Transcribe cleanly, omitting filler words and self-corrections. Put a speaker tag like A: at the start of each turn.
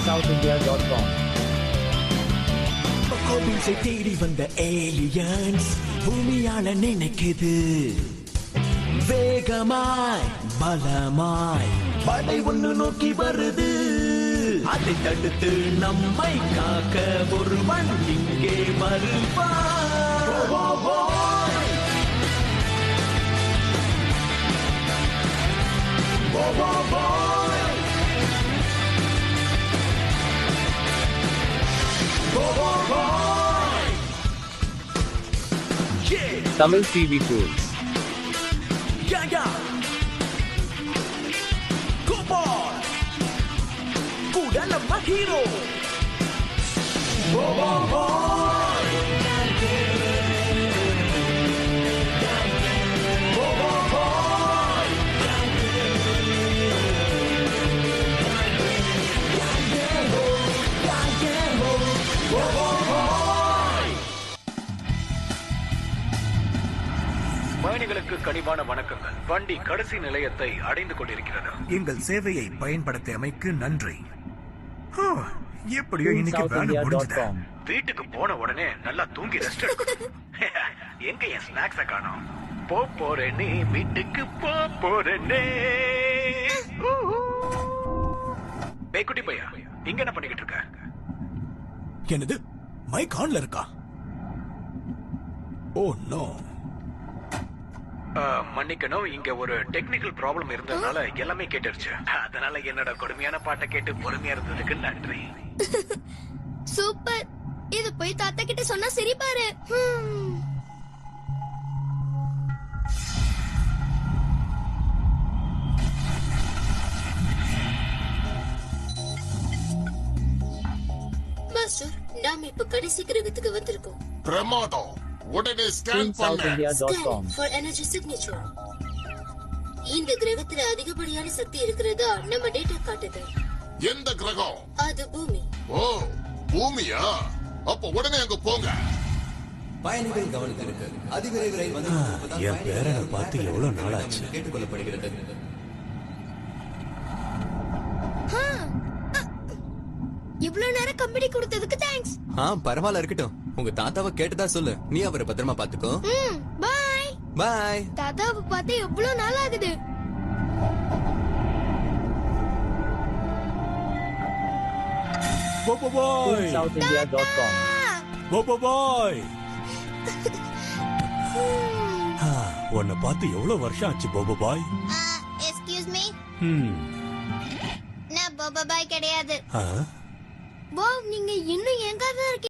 A: SouthIndia.com.
B: கோபில்ஸை தேடி வந்த aliens பூமியால நினைக்குது வேகமாய் பலமாய் படை ஒண்ணு நோக்கி வருது அதை தடுத்து நம்மை காக்க ஒருவன் இங்கே வருவான்.
A: Tamil TV Tools.
B: Go boy! Kudalama hero!
C: பயணிகளுக்கு கனிவான வணக்கங்கள். வண்டி கடைசி நிலையத்தை அடைந்து கொண்டிருக்கிறது.
D: எங்கள் சேவையை பயன்படுத்தியமைக்கு நன்றி. எப்படியோ இன்னைக்கு வேலை முடிஞ்சது.
C: வீட்டுக்கு போன உடனே நல்லா தூங்கி ரெஸ்ட் எடுக்கணும். எங்க என் ஸ்நாக்ஸ காணோம். போறேனே வீட்டுக்கு போறேனே. பேக்குட்டி பையா, இங்க என்ன பண்ணிக்கிட்டு இருக்க?
B: என்னது மைக் ஆன்ல இருக்கா? Oh no.
C: மன்னிக்கணும், இங்க ஒரு டெக்னிக்கல் ப்ராப்ளம் இருந்ததுனால எல்லாமே கேட்டுருச்சு. அதனால என்னோட கொடுமையான பாட்டை கேட்டு பொறுமையா இருந்ததுக்கு நன்றி.
E: சூப்பர். இது போய் தாத்தா கிட்ட சொன்னா சிரிப்பாரு. மாஸ்டர், நாம இப்ப கடைசி கிரகத்துக்கு வந்திருக்கோம்.
F: பிரமாதம். உடனே ஸ்கேன் பண்ணு.
A: SouthIndia.com.
E: For energy signature. இந்த கிரகத்துல அதிகப்படியான சக்தி இருக்கிறதா நம்ம டேட்டா காட்டுது.
F: எந்த கிரகம்?
E: அது பூமி.
F: ஓ, பூமியா? அப்ப உடனே அங்க போங்க.
G: பயணிகள் கவனத்திற்கு அதிவிரைவு ரயில் வந்து
B: என் பேரனை பார்த்து எவ்வளவு நாளாச்சு.
G: கேட்டுக்கொள்ளப்படுகிறது.
E: இவ்வளவு நேரம் கம்பெனி கொடுத்ததுக்கு தேங்க்ஸ்.
G: பரவாயில்ல இருக்கட்டும். உங்க தாத்தாவை கேட்டதா சொல்லு. நீ அவரை பத்திரமா பாத்துக்கோ.
E: பாய்
G: பாய்.
E: தாத்தாவை பார்த்து எவ்வளவு நாள் ஆகுது.
A: SouthIndia.com.
B: உன்னை பார்த்து எவ்வளவு வருஷம் ஆச்சு போபோ பாய்?
E: Excuse me. நான் பாபா பாய் கிடையாது. நீங்க இன்னும் எங்க தான் இருக்கீங்க?